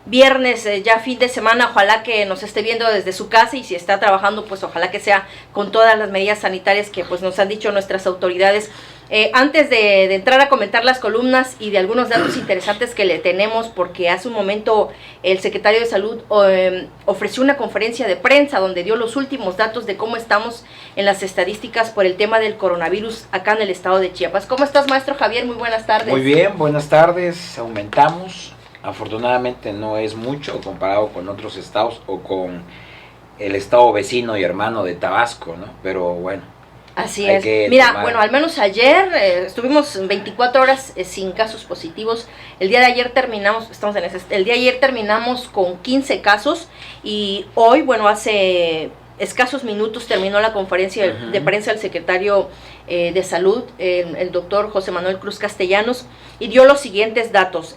viernes, ya fin de semana, ojalá que nos esté viendo desde su casa, y si está trabajando, pues ojalá que sea con todas las medidas sanitarias que pues nos han dicho nuestras autoridades. Antes de entrar a comentar las columnas y de algunos datos interesantes que le tenemos, porque hace un momento el secretario de Salud ofreció una conferencia de prensa donde dio los últimos datos de cómo estamos en las estadísticas por el tema del coronavirus acá en el estado de Chiapas. ¿Cómo estás, maestro Javier? Muy buenas tardes. Muy bien, buenas tardes. Aumentamos. Afortunadamente no es mucho comparado con otros estados o con el estado vecino y hermano de Tabasco, ¿no? Pero bueno. Así es. Mira, bueno, al menos ayer estuvimos 24 horas sin casos positivos. El día de ayer terminamos, el día de ayer terminamos con 15 casos, y hoy, bueno, hace escasos minutos terminó la conferencia de prensa el secretario de Salud, el doctor José Manuel Cruz Castellanos, y dio los siguientes datos.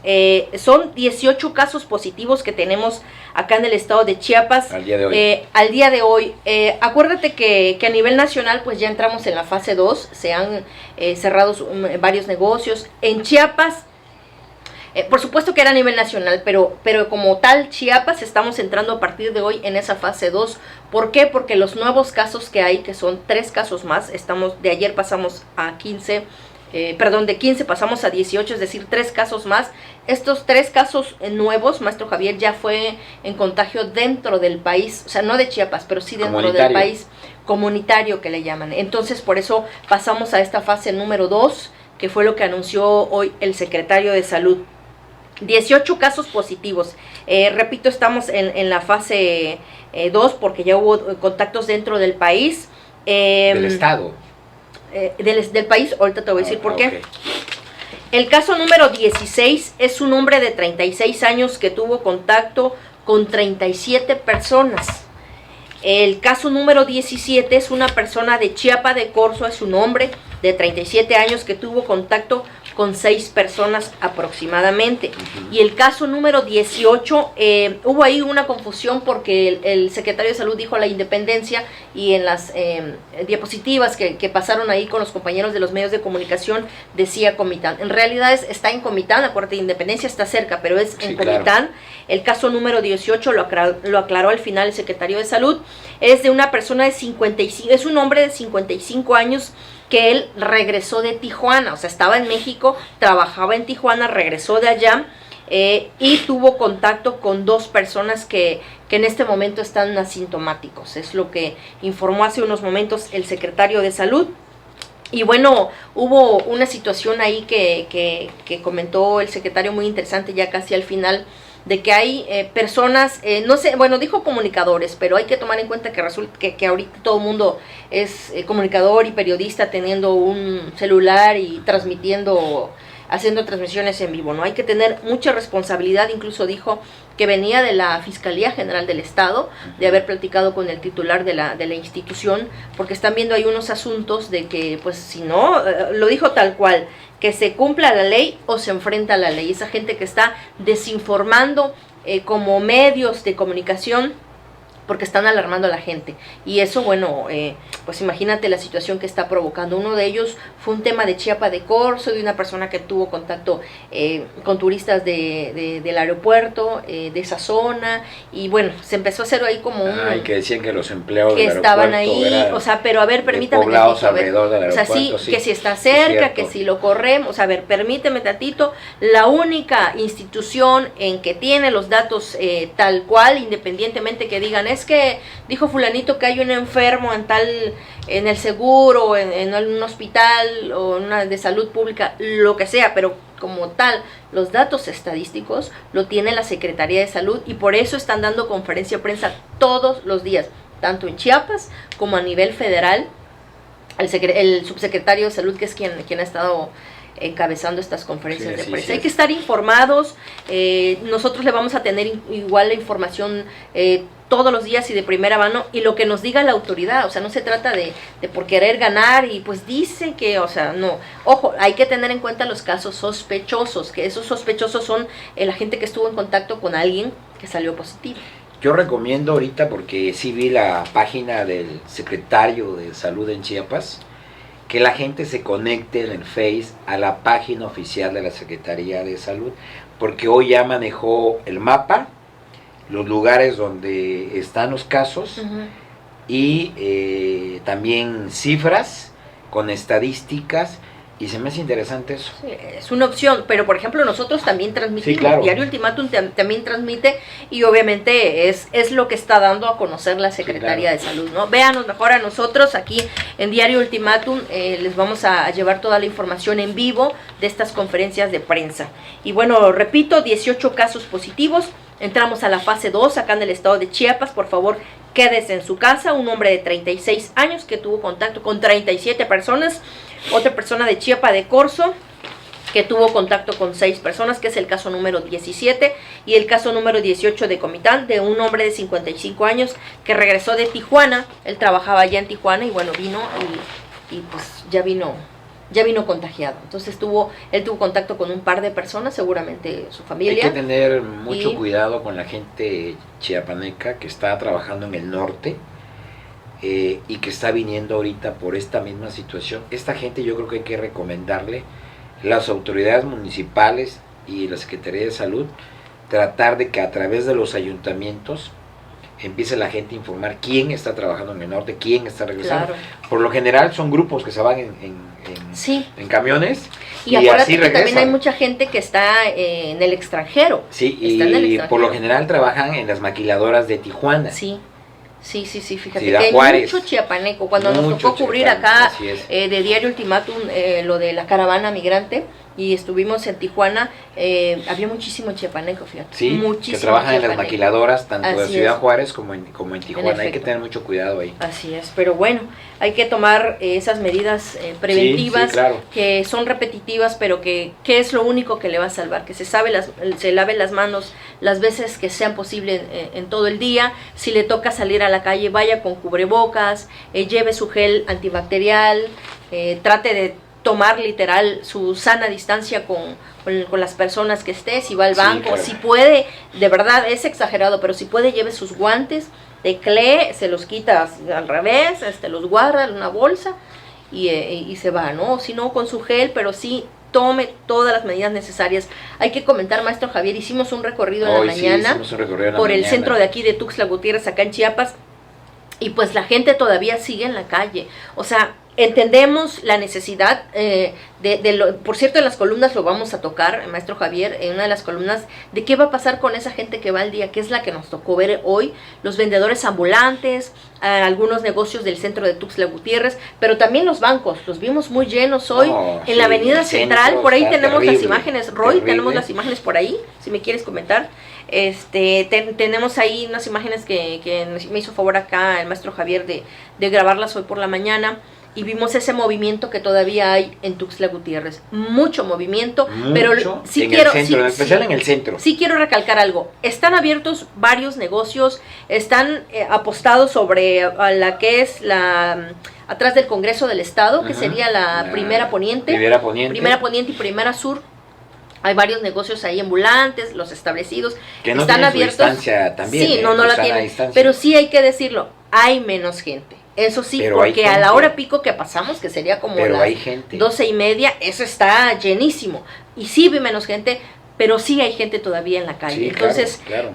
Son 18 casos positivos que tenemos acá en el estado de Chiapas al día de hoy. Acuérdate que a nivel nacional pues ya entramos en la fase 2, se han cerrado varios negocios. En Chiapas, por supuesto que era a nivel nacional, pero como tal Chiapas estamos entrando a partir de hoy en esa fase 2. ¿Por qué? Porque los nuevos casos que hay, que son 3 casos más, de ayer pasamos a 15, de 15 pasamos a 18, es decir, 3 casos más. Estos 3 casos nuevos, maestro Javier, ya fue en contagio dentro del país, o sea, no de Chiapas, pero sí dentro del país, comunitario que le llaman. Entonces, por eso pasamos a esta fase número 2, que fue lo que anunció hoy el secretario de Salud. 18 casos positivos. Repito, estamos en la fase 2 porque ya hubo contactos dentro del país. Del estado. Del país, ahorita te voy a decir por qué. El caso número 16 es un hombre de 36 años que tuvo contacto con 37 personas. El caso número 17 es una persona de Chiapa de Corzo, es un hombre de 37 años que tuvo contacto con 6 personas aproximadamente. Y el caso número 18, hubo ahí una confusión porque el secretario de Salud dijo la Independencia, y en las diapositivas que pasaron ahí con los compañeros de los medios de comunicación decía Comitán. En realidad está en Comitán, acuérdate, Independencia está cerca, pero es en Comitán. Claro. El caso número 18 lo aclaró al final el secretario de Salud. Es de una persona de 55, es un hombre de 55 años que él regresó de Tijuana, o sea, estaba en México, trabajaba en Tijuana, regresó de allá y tuvo contacto con 2 personas que en este momento están asintomáticos. Es lo que informó hace unos momentos el secretario de Salud. Y bueno, hubo una situación ahí que comentó el secretario muy interesante ya casi al final, de que hay personas, no sé, bueno, dijo comunicadores, pero hay que tomar en cuenta que resulta que ahorita todo el mundo es comunicador y periodista teniendo un celular y transmitiendo, haciendo transmisiones en vivo, ¿no? Hay que tener mucha responsabilidad. Incluso dijo que venía de la Fiscalía General del Estado, de haber platicado con el titular de la institución, porque están viendo ahí unos asuntos de que, pues, si no, lo dijo tal cual, que se cumpla la ley o se enfrenta a la ley. Esa gente que está desinformando como medios de comunicación, porque están alarmando a la gente. Y eso, bueno, pues imagínate la situación que está provocando. Uno de ellos fue un tema de Chiapa de Corzo, de una persona que tuvo contacto con turistas del aeropuerto, de esa zona, y bueno, se empezó a hacer ahí como un... que decían que los empleados que del estaban ahí, o sea, pero a ver, permítame poblados alrededor del aeropuerto, o sea, sí, que si está cerca, que si lo corremos, o sea, a ver, permíteme tantito, la única institución en que tiene los datos tal cual, independientemente que digan, es que dijo fulanito que hay un enfermo en el seguro, en un hospital o en una de salud pública, lo que sea, pero como tal, los datos estadísticos lo tiene la Secretaría de Salud, y por eso están dando conferencia de prensa todos los días, tanto en Chiapas como a nivel federal. El subsecretario de Salud, que es quien ha estado encabezando estas conferencias de prensa. Hay que estar informados. Nosotros le vamos a tener igual la información todos los días y de primera mano, y lo que nos diga la autoridad. O sea, no se trata de por querer ganar y pues dicen que, o sea, no. Ojo, hay que tener en cuenta los casos sospechosos, que esos sospechosos son la gente que estuvo en contacto con alguien que salió positivo. Yo recomiendo ahorita, porque sí vi la página del secretario de Salud en Chiapas, que la gente se conecte en el Face a la página oficial de la Secretaría de Salud, porque hoy ya manejó el mapa los lugares donde están los casos y también cifras con estadísticas. Y se me hace interesante eso. Sí, es una opción, pero por ejemplo nosotros también transmitimos, sí, claro. Diario Ultimátum también transmite y obviamente es lo que está dando a conocer la Secretaría de Salud, ¿no? Véanos mejor a nosotros aquí en Diario Ultimátum, les vamos a llevar toda la información en vivo de estas conferencias de prensa. Y bueno, repito, 18 casos positivos, entramos a la fase 2 acá en el estado de Chiapas, por favor quédese en su casa, un hombre de 36 años que tuvo contacto con 37 personas, otra persona de Chiapa de Corzo que tuvo contacto con 6 personas, que es el caso número 17, y el caso número 18 de Comitán, de un hombre de 55 años que regresó de Tijuana, él trabajaba allá en Tijuana y bueno, vino y pues ya vino contagiado. Entonces él tuvo contacto con un par de personas, seguramente su familia. Hay que tener mucho cuidado con la gente chiapaneca que está trabajando en el norte y que está viniendo ahorita por esta misma situación. Esta gente yo creo que hay que recomendarle, las autoridades municipales y la Secretaría de Salud, tratar de que a través de los ayuntamientos empiece la gente a informar quién está trabajando en el norte, quién está regresando. Claro. Por lo general son grupos que se van en camiones y acuérdate así que regresan. También hay mucha gente que está en el extranjero. Sí, y por lo general trabajan en las maquiladoras de Tijuana. Sí, fíjate que hay mucho chiapaneco. Cuando nos tocó cubrir acá de Diario Ultimátum lo de la caravana migrante y estuvimos en Tijuana, había muchísimo chiapaneco, fíjate. Sí, muchísimo que trabajan en las maquiladoras tanto de Ciudad Juárez como en Tijuana. Hay que tener mucho cuidado ahí. Así es, pero bueno, hay que tomar esas medidas preventivas, claro, que son repetitivas, pero que es lo único que le va a salvar, que se lave las manos las veces que sean posible en todo el día. Si le toca salir a la calle, vaya con cubrebocas, lleve su gel antibacterial, trate de tomar literal su sana distancia con las personas que esté, si va al banco, claro. Si puede, de verdad es exagerado, pero si puede lleve sus guantes de CLE, se los quita al revés, los guarda en una bolsa y se va, ¿no? Si no, con su gel, pero sí tome todas las medidas necesarias. Hay que comentar, maestro Javier, hicimos un recorrido en la mañana por el centro de aquí de Tuxtla Gutiérrez, acá en Chiapas, y pues la gente todavía sigue en la calle, o sea, entendemos la necesidad por cierto, en las columnas lo vamos a tocar, maestro Javier, en una de las columnas, de qué va a pasar con esa gente que va al día, que es la que nos tocó ver hoy, los vendedores ambulantes, algunos negocios del centro de Tuxtla Gutiérrez, pero también los bancos, los vimos muy llenos hoy en la avenida central, por ahí tenemos las imágenes, Roy, tenemos las imágenes por ahí, si me quieres comentar. Tenemos ahí unas imágenes que me hizo favor acá el maestro Javier de grabarlas hoy por la mañana, y vimos ese movimiento que todavía hay en Tuxtla Gutiérrez, mucho movimiento, pero sí en quiero, el centro, en especial en el centro. Sí quiero recalcar algo, están abiertos varios negocios, están apostados sobre la que es atrás del Congreso del Estado, que sería la primera poniente y primera sur. Hay varios negocios ahí ambulantes, los establecidos, que no están abiertos. Distancia también, sí, no la tienen, pero sí hay que decirlo, hay menos gente. Eso sí, pero porque a la hora pico que pasamos, que sería como las 12:30, eso está llenísimo. Y sí vi menos gente, pero sí hay gente todavía en la calle. Sí, entonces, claro.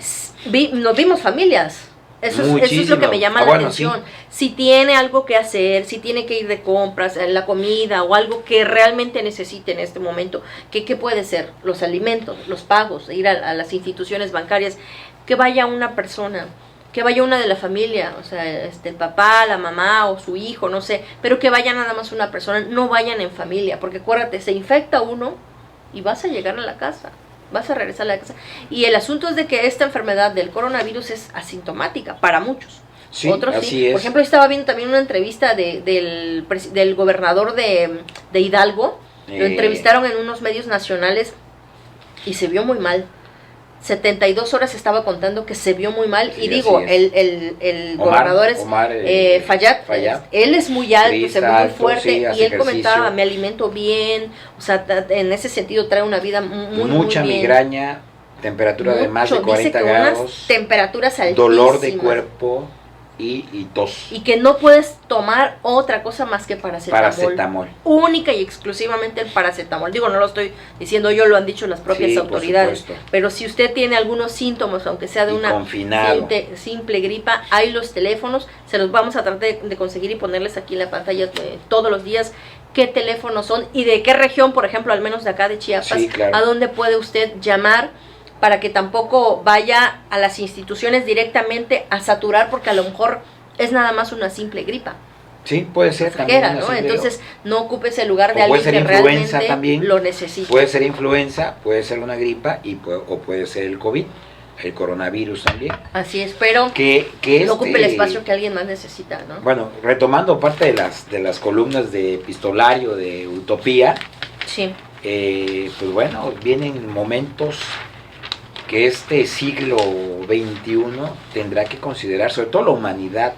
Nos vimos familias. Eso es lo que me llama la atención. Sí. Si tiene algo que hacer, si tiene que ir de compras, la comida o algo que realmente necesite en este momento, ¿qué puede ser? Los alimentos, los pagos, ir a las instituciones bancarias, que vaya una persona, que vaya una de la familia, o sea, el papá, la mamá o su hijo, no sé, pero que vaya nada más una persona, no vayan en familia, porque acuérdate, se infecta uno y vas a llegar a la casa, vas a regresar a la casa. Y el asunto es de que esta enfermedad del coronavirus es asintomática para muchos. Sí, otros sí. Por ejemplo, estaba viendo también una entrevista del gobernador de Hidalgo, lo entrevistaron en unos medios nacionales y se vio muy mal. 72 horas estaba contando que se vio muy mal, sí, y digo, el gobernador es Fayad, él es muy alto, se ve muy fuerte, sí, y él ejercicio. Comentaba, me alimento bien, o sea, en ese sentido trae una vida mucha muy bien. Migraña, temperatura de más de 40 grados, temperaturas altísimas, dolor de cuerpo, y tos. Y que no puedes tomar otra cosa más que paracetamol. Paracetamol. Única y exclusivamente el paracetamol. Digo, no lo estoy diciendo yo, lo han dicho las propias Sí, autoridades. por supuesto. Pero si usted tiene algunos síntomas, aunque sea de Y una confinado. simple gripa, hay los teléfonos, se los vamos a tratar de conseguir y ponerles aquí en la pantalla todos los días qué teléfonos son y de qué región, por ejemplo, al menos de acá de Chiapas, Sí, claro. a dónde puede usted llamar, para que tampoco vaya a las instituciones directamente a saturar, porque a lo mejor es nada más una simple gripa Sí, puede ser también. pasajera, ¿no? Entonces no ocupes el lugar de O puede alguien que ser influenza realmente también. lo necesita. Puede ser influenza, puede ser una gripa o puede ser el COVID, el coronavirus también. Así es, pero Que no ocupe el espacio que alguien más necesita, ¿no? Bueno, retomando parte de las columnas de epistolario de Utopía, Sí. pues bueno, vienen momentos que este siglo XXI tendrá que considerar, sobre todo la humanidad,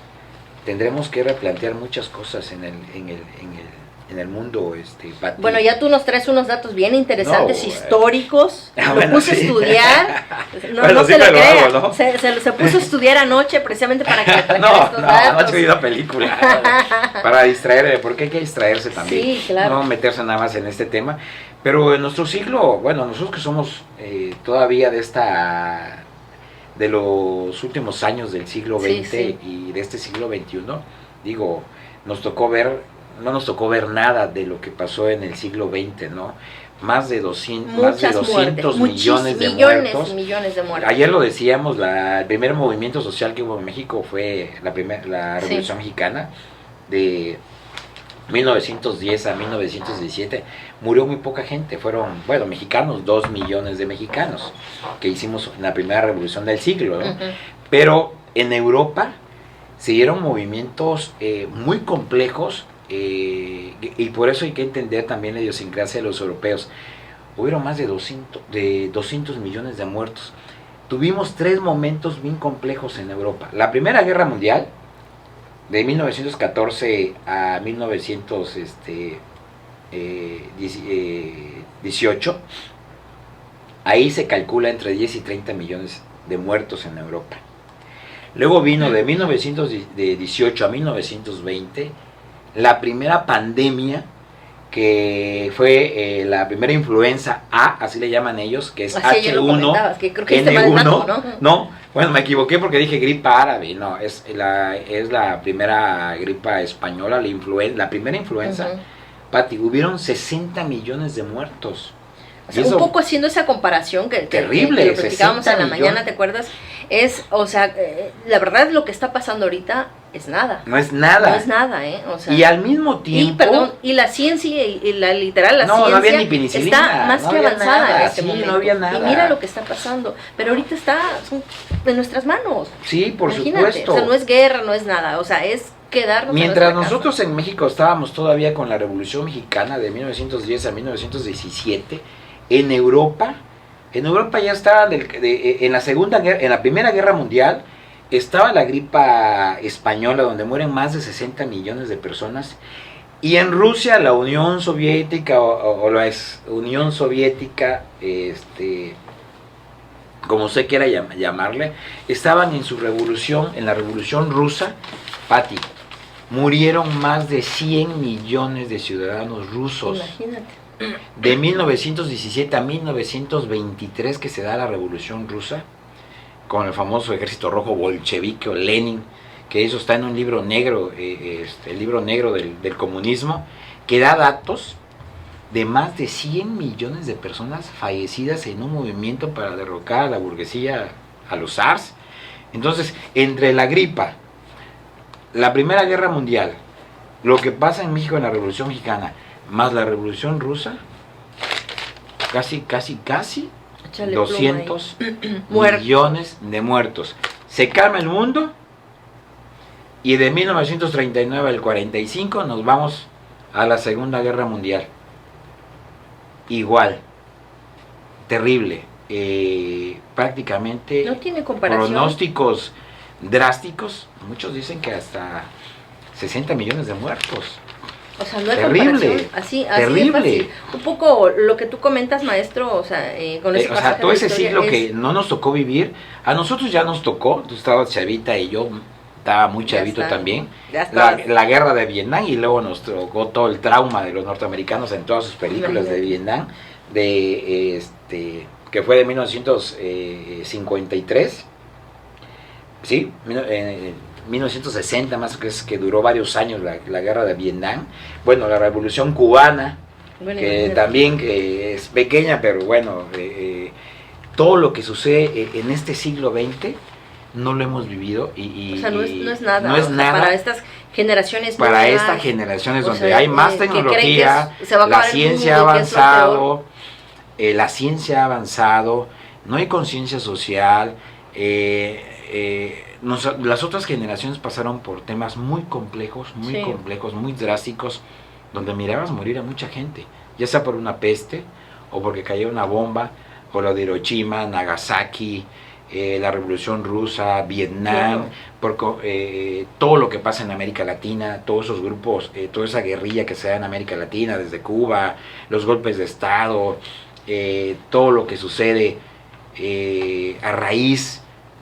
tendremos que replantear muchas cosas en el mundo, Pati. Bueno, ya tú nos traes unos datos bien interesantes, No, históricos. Lo bueno, puse a sí. estudiar. No, Bueno, no sí se lo me lo crea. hago, ¿no? Se puso a estudiar anoche precisamente para que le trajera No, estos no, datos. anoche vi una película para distraer, porque hay que distraerse también, Sí, claro. no meterse nada más en este tema, pero en nuestro siglo, bueno, nosotros que somos todavía de los últimos años del siglo XX Sí, sí. y de este siglo XXI, digo, no nos tocó ver nada de lo que pasó en el siglo XX, ¿no? Más de 200 millones de muertos. Millones de muertos. Ayer lo decíamos, el primer movimiento social que hubo en México fue la Revolución Mexicana de 1910 a 1917. Murió muy poca gente, fueron, bueno, mexicanos, 2 millones de mexicanos que hicimos en la primera revolución del siglo, ¿no? Pero en Europa se dieron movimientos muy complejos, y por eso hay que entender también la idiosincrasia de los europeos. Hubieron más de 200 millones de muertos. Tuvimos 3 momentos bien complejos en Europa. La Primera Guerra Mundial, de 1914 a 1918, ahí se calcula entre 10 y 30 millones de muertos en Europa. Luego vino de 1918 a 1920 la primera pandemia, que fue la primera influenza A, así le llaman ellos, que es Así ayer lo comentabas, que creo que este mal dato, ¿no? No, bueno, me equivoqué porque dije gripa árabe, no, es la primera gripa española, la primera influenza. Pati, hubieron 60 millones de muertos. O sea, Y eso, un poco haciendo esa comparación que terrible, lo platicábamos en la 60 mañana, millones. ¿te acuerdas? O sea, la verdad lo que está pasando ahorita es nada. no es nada. No es nada, ¿eh? O sea, Y al mismo tiempo... y la ciencia, y la literal, la No, ciencia no había ni penicilina, está más no que había avanzada nada, en este sí, momento. no había nada. Y mira lo que está pasando. Pero ahorita son en nuestras manos. Sí, por Imagínate, supuesto. O sea, no es guerra, no es nada. O sea, es quedarnos en Mientras nuestra nosotros en México estábamos todavía con la Revolución Mexicana de 1910 a 1917, en Europa ya estaba en la Primera Guerra Mundial estaba la gripa española, donde mueren más de 60 millones de personas, y en Rusia, la Unión Soviética o la Unión Soviética, como usted quiera llamarle, estaban en su revolución, en la Revolución Rusa. Pati, murieron más de 100 millones de ciudadanos rusos. Imagínate. De 1917 a 1923, que se da la Revolución Rusa, con el famoso Ejército Rojo bolchevique o Lenin, que eso está en un libro negro, el libro negro del comunismo, que da datos de más de 100 millones de personas fallecidas en un movimiento para derrocar a la burguesía, a los zars. Entonces, entre la gripa, la Primera Guerra Mundial, lo que pasa en México en la Revolución Mexicana, más la Revolución Rusa, casi Échale 200 pluma ahí. millones de muertos. Se calma el mundo y de 1939 al 45 nos vamos a la Segunda Guerra Mundial. Igual, terrible, prácticamente No tiene comparación. pronósticos drásticos. Muchos dicen que hasta 60 millones de muertos. O sea, no hay Terrible, comparación. Así terrible. de fácil. Un poco lo que tú comentas, maestro, o sea, con ese O sea, pasaje todo de ese historia siglo es- que no nos tocó vivir, a nosotros ya nos tocó, tú estabas chavita y yo estaba muy chavito también. La guerra de Vietnam, y luego nos tocó todo el trauma de los norteamericanos en todas sus películas de Vietnam, que fue de 1953, sí, 1960 más, que duró varios años la guerra de Vietnam. Bueno, la revolución cubana, que también es pequeña, pero bueno, todo lo que sucede en este siglo XX no lo hemos vivido o sea, no es nada. No es nada para estas generaciones para estas generaciones donde hay más tecnología, la ciencia ha avanzado, no hay conciencia social. Las otras generaciones pasaron por temas muy complejos, muy drásticos, donde mirabas morir a mucha gente, ya sea por una peste, o porque cayó una bomba, o lo de Hiroshima, Nagasaki, la Revolución Rusa, Vietnam, todo lo que pasa en América Latina, todos esos grupos, toda esa guerrilla que se da en América Latina, desde Cuba, los golpes de Estado, todo lo que sucede a raíz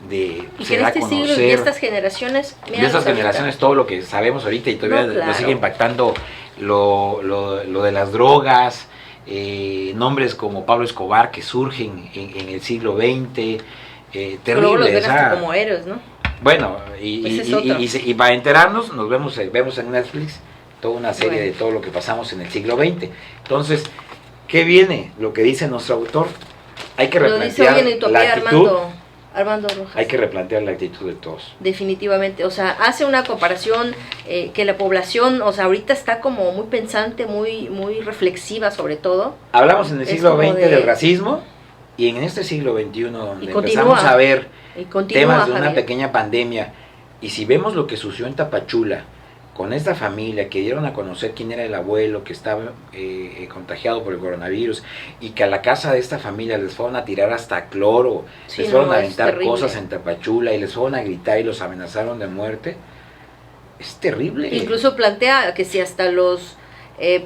de se da a conocer siglo, y estas generaciones, todo lo que sabemos ahorita, y todavía nos sigue impactando lo de las drogas, nombres como Pablo Escobar que surgen en el siglo XX, terrible. Luego los ven hasta como héroes, ¿no? Bueno, y para enterarnos, vemos en Netflix toda una serie de todo lo que pasamos en el siglo XX. Entonces, ¿qué viene? Lo que dice nuestro autor, hay que replantear la actitud. Armando Rojas. Hay que replantear la actitud de todos. Definitivamente, o sea, hace una comparación que la población, o sea, ahorita está como muy pensante, muy reflexiva sobre todo. Hablamos en el siglo XX del racismo, y en este siglo XXI, donde empezamos a ver temas de una pequeña pandemia, y si vemos lo que sucedió en Tapachula, con esta familia que dieron a conocer quién era el abuelo que estaba contagiado por el coronavirus, y que a la casa de esta familia les fueron a tirar hasta cloro, les fueron a aventar cosas en Tapachula, y les fueron a gritar y los amenazaron de muerte, es terrible. Incluso plantea que si hasta los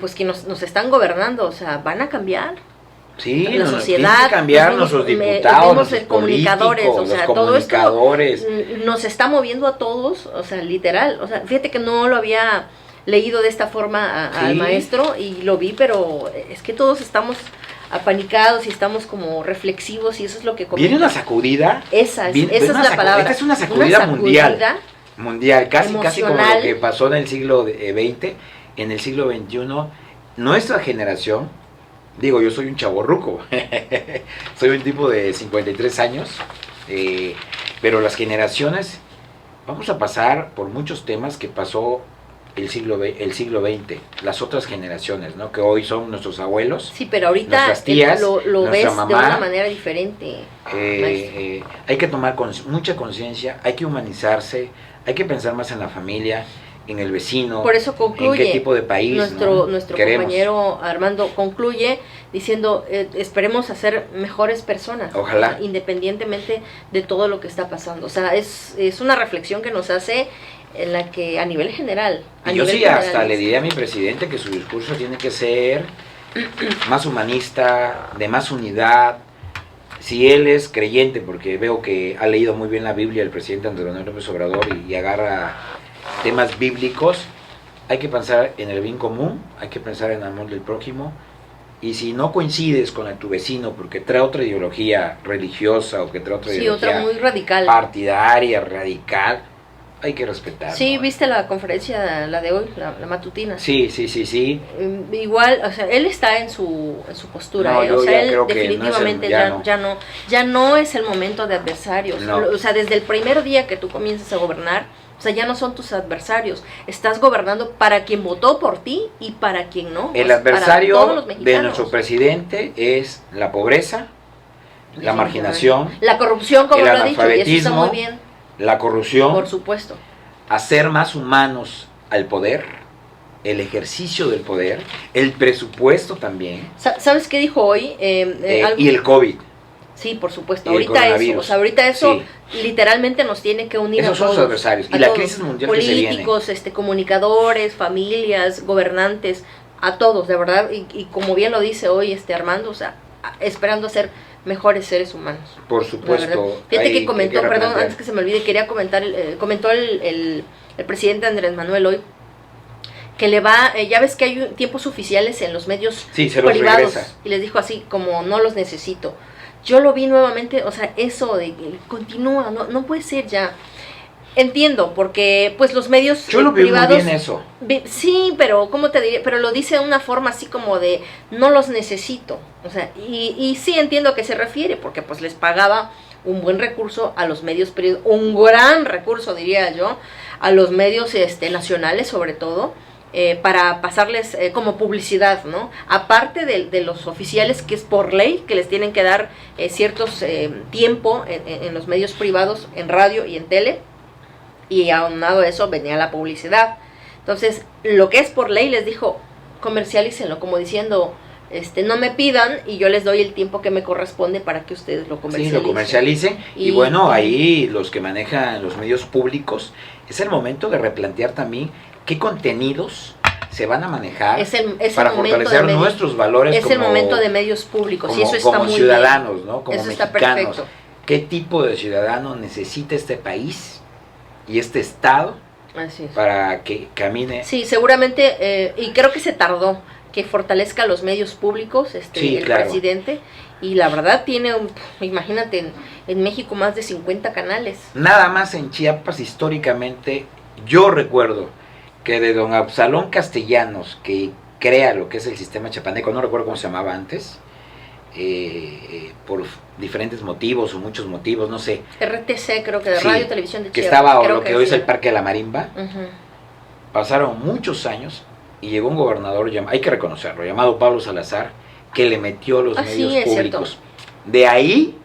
pues que nos están gobernando, o sea, van a cambiar. Sí, la sociedad, tienen que cambiar nuestros diputados, nuestros comunicadores, políticos, o sea, todo esto nos está moviendo a todos, o sea, literal, o sea, fíjate que no lo había leído de esta forma al maestro, y lo vi, pero es que todos estamos apanicados y estamos como reflexivos, y eso es lo que viene una sacudida. Esa es la palabra. Esta es una sacudida mundial, casi como lo que pasó en el siglo XX, en el siglo XXI, nuestra generación. Digo, yo soy un chavorruco, soy un tipo de 53 años, pero las generaciones, vamos a pasar por muchos temas que pasó el siglo XX, las otras generaciones, ¿no? Que hoy son nuestros abuelos, sí, pero ahorita nuestras tías, lo ves mamá, de una manera diferente. Hay que tomar mucha conciencia, hay que humanizarse, hay que pensar más en la familia, en el vecino. Por eso concluye, en qué tipo de país nuestro compañero Armando concluye diciendo, esperemos a ser mejores personas. Ojalá. O sea, independientemente de todo lo que está pasando. O sea, es una reflexión que nos hace, en la que a nivel general. Yo sí hasta le diría a mi presidente que su discurso tiene que ser más humanista, de más unidad. Si él es creyente, porque veo que ha leído muy bien la Biblia el presidente Andrés Manuel López Obrador, y agarra temas bíblicos, hay que pensar en el bien común, hay que pensar en el amor del prójimo, y si no coincides con tu vecino porque trae otra ideología religiosa, o que trae otra ideología otra muy radical, partidaria, radical, hay que respetar. Sí, ¿no? ¿Viste la conferencia, la de hoy, la matutina? Sí. Igual, o sea, él está en su postura, no, o sea, él creo definitivamente ya no es el momento de adversarios. No. O sea, desde el primer día que tú comienzas a gobernar, o sea, ya no son tus adversarios, estás gobernando para quien votó por ti y para quien no. El adversario de nuestro presidente es la pobreza, la marginación, la corrupción, como el lo ha dicho, y eso está muy bien. La corrupción, por supuesto, hacer más humanos al poder, el ejercicio del poder, el presupuesto también. ¿Sabes qué dijo hoy? Y el COVID. Sí, por supuesto. Ahorita eso sí, literalmente nos tiene que unir. Esos a todos. Son los adversarios. Y la crisis mundial políticos, que se viene. Comunicadores, familias, gobernantes, a todos, de verdad. Y como bien lo dice hoy Armando, o sea, esperando ser mejores seres humanos. Por supuesto. Fíjate que comentó, perdón, antes que se me olvide, quería comentar, comentó el presidente Andrés Manuel hoy, que le va, ya ves que hay tiempos oficiales en los medios privados, y les dijo así, como no los necesito. Yo lo vi nuevamente, o sea, eso de continúa, no puede ser ya. Entiendo, porque pues los medios yo lo privados... Muy bien eso. Sí, pero ¿cómo te diré? Pero lo dice de una forma así como de no los necesito. O sea, y sí entiendo a qué se refiere, porque pues les pagaba un buen recurso a los medios periódicos, un gran recurso diría yo, a los medios nacionales sobre todo, para pasarles como publicidad, ¿no? Aparte de los oficiales, que es por ley, que les tienen que dar ciertos tiempo en los medios privados, en radio y en tele, y aunado a eso venía la publicidad. Entonces, lo que es por ley les dijo, comercialícenlo, como diciendo, no me pidan y yo les doy el tiempo que me corresponde para que ustedes lo comercialicen. Sí, lo comercialicen. Y bueno, ahí los que manejan los medios públicos, es el momento de replantear también qué contenidos se van a manejar para fortalecer nuestros valores. Es el momento de medios públicos, y eso está muy ciudadanos, bien, ¿no? Como eso mexicanos. Está perfecto. ¿Qué tipo de ciudadano necesita este país y este estado para que camine? Sí, seguramente, y creo que se tardó que fortalezca los medios públicos, sí, el claro. presidente, y la verdad tiene, imagínate, en México más de 50 canales. Nada más en Chiapas históricamente, yo recuerdo que de don Absalón Castellanos, que crea lo que es el sistema chiapaneco, no recuerdo cómo se llamaba antes, por diferentes motivos o muchos motivos, no sé. RTC, creo que de Radio y Televisión de que Chiapas. Estaba creo lo que hoy es el Parque de la Marimba. Pasaron muchos años y llegó un gobernador, hay que reconocerlo, llamado Pablo Salazar, que le metió los medios públicos. De ahí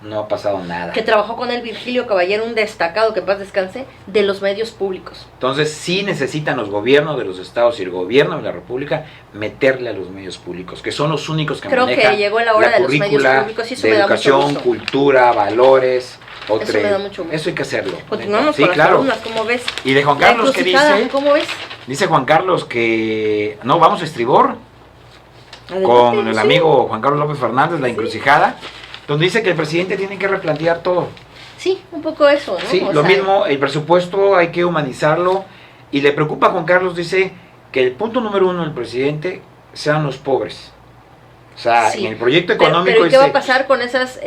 no ha pasado nada. Que trabajó con él Virgilio Caballero, un destacado, que en paz descanse, de los medios públicos. Entonces sí necesitan los gobiernos de los estados y el gobierno de la república meterle a los medios públicos, que son los únicos que manejan que llegó la hora de los medios públicos, y eso de me da educación, mucho gusto. Cultura, valores. Eso me da mucho gusto. Eso hay que hacerlo. Continuamos sí, con las columnas, ¿cómo ves? Y de Juan Carlos, ¿qué dice? ¿Cómo ves? Dice Juan Carlos que no, vamos a estribor. Con el amigo Juan Carlos López Fernández, La Encrucijada, donde dice que el presidente tiene que replantear todo. Sí, un poco eso, ¿no? Sí, lo mismo, el presupuesto hay que humanizarlo, y le preocupa a Juan Carlos, dice que el punto número 1 del presidente sean los pobres. O sea, en el proyecto económico... Pero ¿qué va a pasar con esas,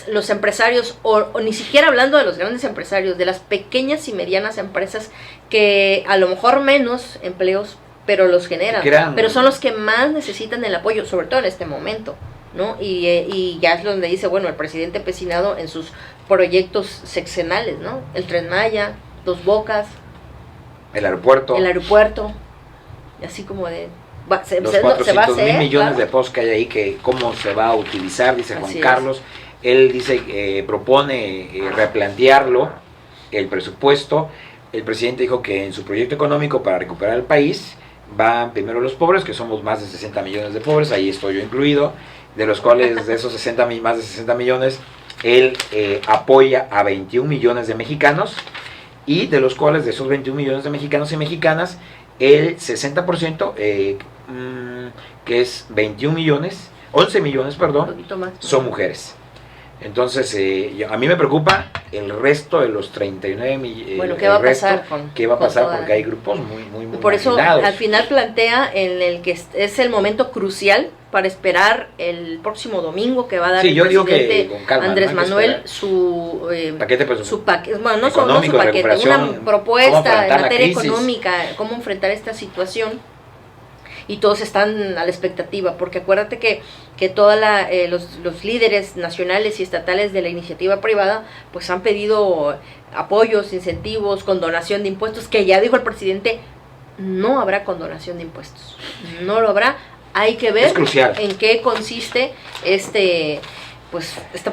los empresarios, o ni siquiera hablando de los grandes empresarios, de las pequeñas y medianas empresas que a lo mejor menos empleos, pero los generan, pero son los que más necesitan el apoyo, sobre todo en este momento, ¿no? Y ya es donde dice, bueno, el presidente empecinado en sus proyectos sexenales, ¿no? El Tren Maya, Dos Bocas, el aeropuerto, y así como de... los 400,000 millones de pesos que hay ahí, que cómo se va a utilizar, dice Juan Carlos. Él dice, propone replantearlo, el presupuesto. El presidente dijo que en su proyecto económico para recuperar el país van primero los pobres, que somos más de 60 millones de pobres, ahí estoy yo incluido, de los cuales de esos más de 60 millones, él apoya a 21 millones de mexicanos, y de los cuales de esos 21 millones de mexicanos y mexicanas, el 60%, que es 21 millones, 11 millones, perdón, son mujeres. Entonces, a mí me preocupa el resto de los 39 millones. Bueno, ¿qué va a pasar? ¿Qué va a pasar? Porque hay grupos muy por eso, marginados. al final plantea en el que es el momento crucial para esperar el próximo domingo que va a dar el presidente Andrés Manuel su paquete, bueno, no su paquete, una propuesta en materia económica, cómo enfrentar esta situación. Y todos están a la expectativa, porque acuérdate que todos los líderes nacionales y estatales de la iniciativa privada pues han pedido apoyos, incentivos, condonación de impuestos, que ya dijo el presidente, no habrá condonación de impuestos, no lo habrá. Hay que ver en qué consiste esta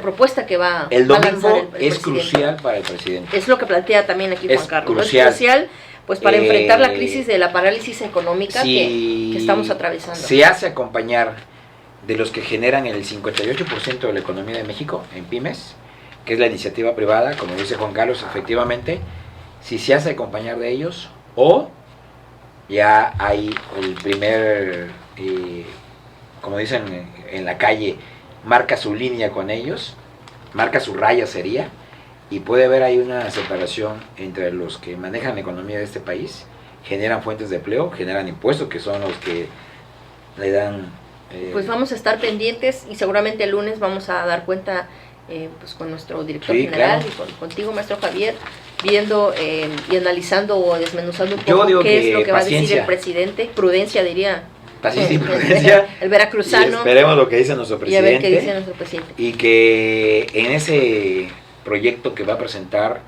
propuesta que va el domingo a lanzar el es crucial para el presidente. Es lo que plantea también aquí Juan Carlos. Crucial. Es crucial, pues, para enfrentar la crisis de la parálisis económica que estamos atravesando. Se hace acompañar de los que generan el 58% de la economía de México en pymes, que es la iniciativa privada, como dice Juan Carlos, efectivamente, si se hace acompañar de ellos, o ya hay el primer, como dicen en la calle, marca su línea con ellos, marca su raya sería, y puede haber ahí una separación entre los que manejan la economía de este país, generan fuentes de empleo, generan impuestos, que son los que le dan... Pues vamos a estar pendientes y seguramente el lunes vamos a dar cuenta pues con nuestro director general, claro, y contigo, maestro Javier, viendo y analizando o desmenuzando un poco qué es lo que va a decir el presidente. Prudencia, diría. Paciencia y prudencia. El veracruzano. Y esperemos lo que dice nuestro presidente. Y a ver qué dice nuestro presidente. Y que en ese proyecto que va a presentar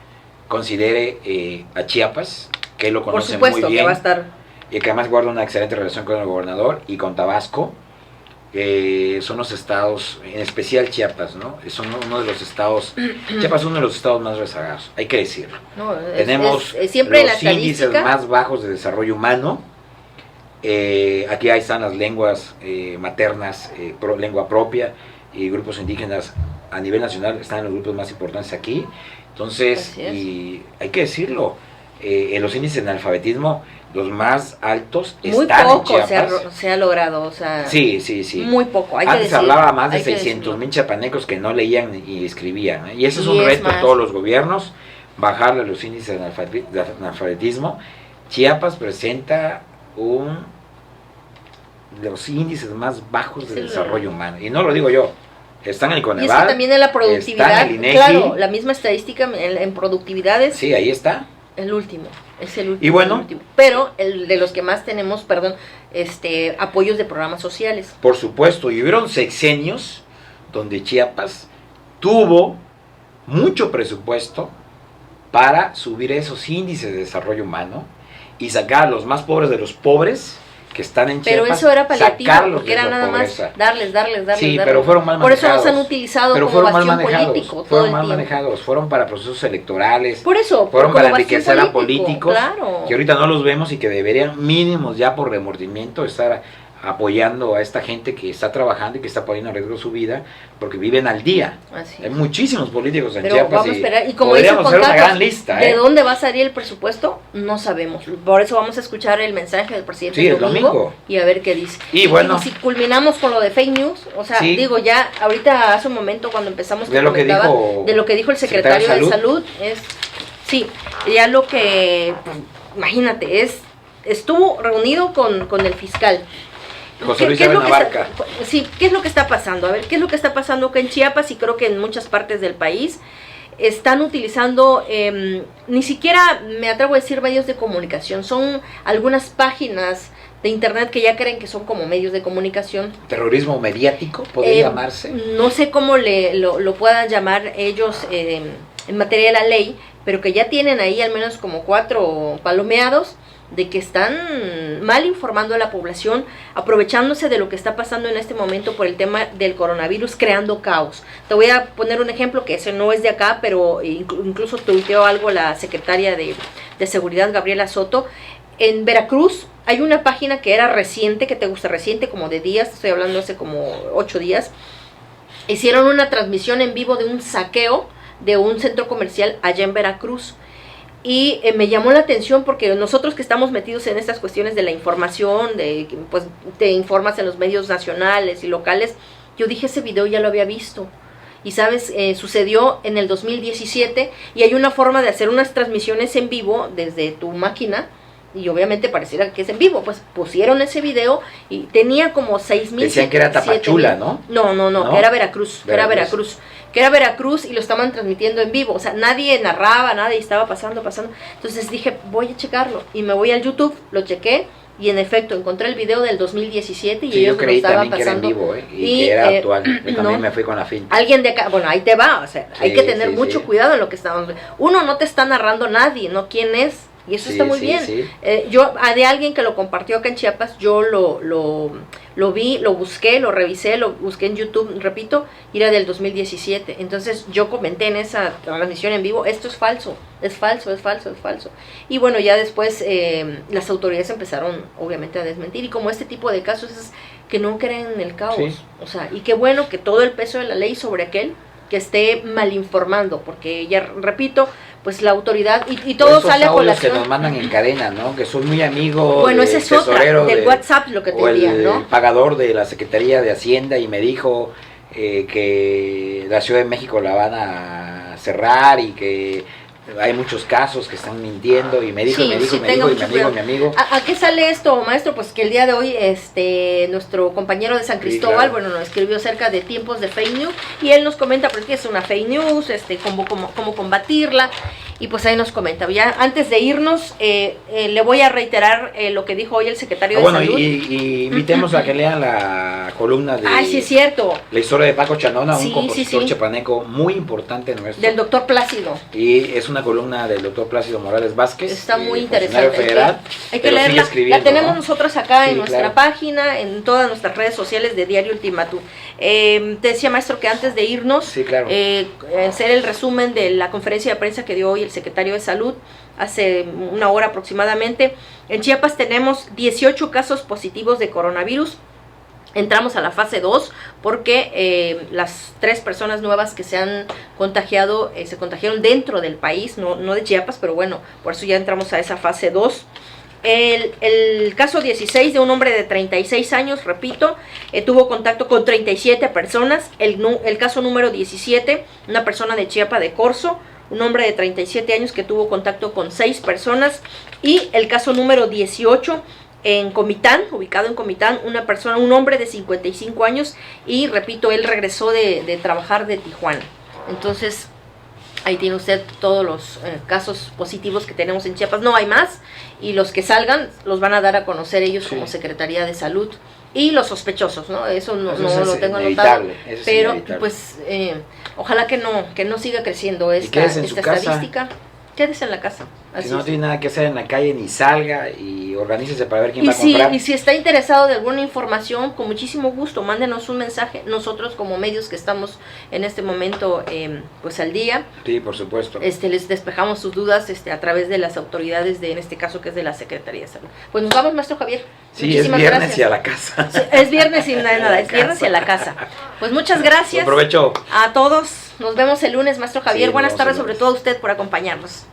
considere a Chiapas, que lo conoce muy bien. Por supuesto, que va a estar. Y que además guarda una excelente relación con el gobernador y con Tabasco. Son los estados, en especial Chiapas, ¿no? Son uno de los estados, Chiapas es uno de los estados más rezagados, hay que decirlo. No, tenemos siempre los índices más bajos de desarrollo humano. Aquí ahí están las lenguas maternas, lengua propia, y grupos indígenas a nivel nacional están en los grupos más importantes aquí. Entonces, y hay que decirlo, en los índices de analfabetismo, los más altos muy están poco en Chiapas. Se ha logrado, o sea, sí. Muy poco. Antes hablaba más de 600,000 chiapanecos que no leían y escribían, ¿eh? Y ese es un reto de todos los gobiernos, bajarle los índices de analfabetismo. Chiapas presenta los índices más bajos de desarrollo humano, y no lo digo yo, están en el Coneval, y es que también en la productividad, en el INEGI, claro, la misma estadística en productividades. Sí, ahí está. El último, es el último. Y bueno, el último. Pero el de los que más tenemos, apoyos de programas sociales. Por supuesto, y hubieron sexenios donde Chiapas tuvo mucho presupuesto para subir esos índices de desarrollo humano y sacar a los más pobres de los pobres que están en Chiapas. Pero eso era paliativo, porque era nada más darles. Sí, pero fueron mal manejados. Por eso los han utilizado como bastión político. Fueron mal manejados, fueron para procesos electorales. Por eso, fueron para enriquecer a políticos, claro, que ahorita no los vemos y que deberían mínimos ya por remordimiento estar apoyando a esta gente que está trabajando y que está poniendo en riesgo su vida, porque viven al día. Hay muchísimos políticos en Chiapas. Vamos a esperar. Y como podríamos hacer una gran lista. ¿De dónde va a salir el presupuesto? No sabemos. Por eso vamos a escuchar el mensaje del presidente el domingo y a ver qué dice. Y bueno, si culminamos con lo de fake news, o sea, digo, ya ahorita hace un momento cuando empezamos de lo que dijo el secretario de Salud, ya lo que, pues, imagínate, estuvo reunido con el fiscal. José Luis Navarca. ¿Qué es lo que está pasando? A ver, ¿qué es lo que está pasando acá en Chiapas? Y creo que en muchas partes del país están utilizando, ni siquiera me atrevo a decir medios de comunicación, son algunas páginas de internet que ya creen que son como medios de comunicación. ¿Terrorismo mediático podría llamarse? No sé cómo lo puedan llamar ellos en materia de la ley, pero que ya tienen ahí al menos como 4 palomeados de que están mal informando a la población, aprovechándose de lo que está pasando en este momento por el tema del coronavirus, creando caos. Te voy a poner un ejemplo que ese no es de acá, pero incluso tuiteó algo la secretaria de Seguridad, Gabriela Soto. En Veracruz hay una página que era reciente, que te gusta reciente, como de días, estoy hablando hace como 8 días, hicieron una transmisión en vivo de un saqueo de un centro comercial allá en Veracruz. Y me llamó la atención porque nosotros que estamos metidos en estas cuestiones de la información, pues te informas en los medios nacionales y locales, yo dije, ese video ya lo había visto. Y sabes, sucedió en el 2017 y hay una forma de hacer unas transmisiones en vivo desde tu máquina y obviamente pareciera que es en vivo. Pues pusieron ese video y tenía como 6,000. Decían que era Tapachula, ¿no? No, que era Veracruz. Que era Veracruz y lo estaban transmitiendo en vivo, o sea, nadie narraba, nadie estaba pasando, entonces dije, voy a checarlo, y me voy al YouTube, lo chequé, y en efecto, encontré el video del 2017, y ellos lo estaban pasando. Que era en vivo, y que era actual, yo también me fui con la finta. Alguien de acá, bueno, ahí te va, o sea, hay que tener mucho cuidado en lo que estamos, uno no te está narrando nadie, ¿no? ¿Quién es? Y eso está muy bien. Yo, de alguien que lo compartió acá en Chiapas, yo lo vi, lo busqué, lo revisé, lo busqué en YouTube, repito, y era del 2017. Entonces yo comenté en esa transmisión en vivo, esto es falso. Y bueno, ya después las autoridades empezaron obviamente a desmentir. Y como este tipo de casos es que no creen en el caos. O sea, y qué bueno que todo el peso de la ley sobre aquel que esté mal informando, porque ya repito, pues la autoridad y todo sale a colación. Que nos mandan en cadena, ¿no? Que son muy amigos. Bueno, esa es otra, del WhatsApp, lo que te envían, ¿no? El pagador de la Secretaría de Hacienda y me dijo que la Ciudad de México la van a cerrar y que hay muchos casos que están mintiendo, y me dijo, Sí, me dijo, sí, me tenga dijo, y mucho mi amigo, cuidado. mi amigo. ¿A qué sale esto, maestro? Pues que el día de hoy nuestro compañero de San Sí, Cristóbal, claro. bueno, nos escribió acerca de tiempos de fake news, y él nos comenta pues que es una fake news, cómo combatirla, y pues ahí nos comenta. Ya antes de irnos, le voy a reiterar lo que dijo hoy el secretario de Bueno, Salud. y invitemos a que lean la columna de Ay, sí, es cierto, la historia de Paco Chanona, Sí, un compositor sí. chiapaneco muy importante nuestro. del doctor Plácido. Y es una columna del doctor Plácido Morales Vázquez. Está muy funcionario interesante. federal, Hay que pero sigue leerla. escribiendo, La tenemos ¿no? nosotros acá Sí, en nuestra claro. página, en todas nuestras redes sociales de Diario Ultimátum. Te decía, maestro, que antes de irnos, Sí, claro. hacer el resumen de la conferencia de prensa que dio hoy el secretario de Salud hace una hora aproximadamente. En Chiapas tenemos 18 casos positivos de coronavirus. Entramos a la fase 2 porque las 3 personas nuevas que se han contagiado se contagiaron dentro del país, no de Chiapas, pero bueno, por eso ya entramos a esa fase 2. El caso 16 de un hombre de 36 años, repito, tuvo contacto con 37 personas. El caso número 17, una persona de Chiapa de Corzo, un hombre de 37 años que tuvo contacto con 6 personas. Y el caso número 18, en Comitán, ubicado en Comitán, un hombre de 55 años, y repito, él regresó de trabajar de Tijuana. Entonces, ahí tiene usted todos los casos positivos que tenemos en Chiapas. No hay más, y los que salgan los van a dar a conocer ellos Sí. como Secretaría de Salud. Y los sospechosos, ¿no? Eso no Eso lo es tengo anotado. inevitable, eso es Pero, inevitable. pues, ojalá que no siga creciendo Y esta quédese en su casa. estadística. Quédese en la casa. Así Si no es. tiene nada que hacer en la calle, ni salga, y organícese para ver quién Y va a comprar. si está interesado de alguna información, con muchísimo gusto, mándenos un mensaje. Nosotros, como medios que estamos en este momento pues al día, Sí, por supuesto. les despejamos sus dudas a través de las autoridades en este caso, que es de la Secretaría de Salud. Pues nos vamos, maestro Javier. Sí, Muchísimas es viernes gracias. y a la casa. Sí, es viernes y nada, es viernes y a la casa. Pues muchas gracias Buen provecho. a todos. Nos vemos el lunes, maestro Javier. Sí, nos Buenas vemos tardes, el sobre lunes. todo a usted por acompañarnos.